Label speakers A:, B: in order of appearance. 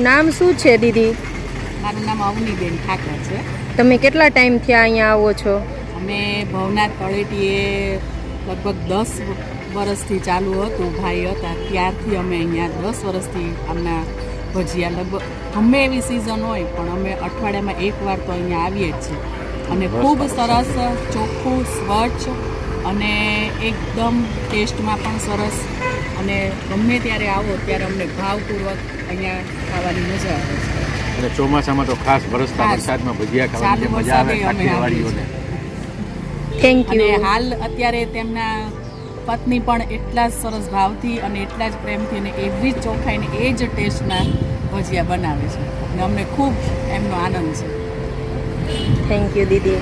A: નામ શું છે દીદી?
B: મારું નામ અવનીબેન ઠાકર છે.
A: તમે કેટલા ટાઈમથી અહીંયા આવો છો?
B: અમે ભવનાથ તળેટીએ લગભગ 10 વર્ષથી ચાલુ હતું, ભાઈ હતા ત્યારથી અમે અહીંયા 10 વર્ષથી આમના ભજીયા લગભગ ગમે એવી સિઝન હોય પણ અમે અઠવાડિયામાં એકવાર તો અહીંયા આવીએ જ છીએ. અને ખૂબ સરસ, ચોખ્ખું, સ્વચ્છ અને એકદમ ટેસ્ટમાં પણ સરસ. અને ગમે ત્યારે આવો ત્યારે અમને ભાવપૂર્વક અહીંયા ખાવાની મજા આવે છે.
C: અને ચોમાસામાં તો ખાસ વરસતા વરસાદમાં ભજીયા ખાવાની મજા આવે કાઠિયાવાડીઓને.
A: થેન્ક
B: અને
A: યુ.
B: હાલ અત્યારે તેમના પત્ની પણ એટલા જ સરસ ભાવથી અને એટલા જ પ્રેમથી અને એવી જ ચોખ્ખાઈને એ જ ટેસ્ટના ભજીયા બનાવે છે અને અમને ખૂબ એમનો આનંદ છે.
A: Thank you Didi.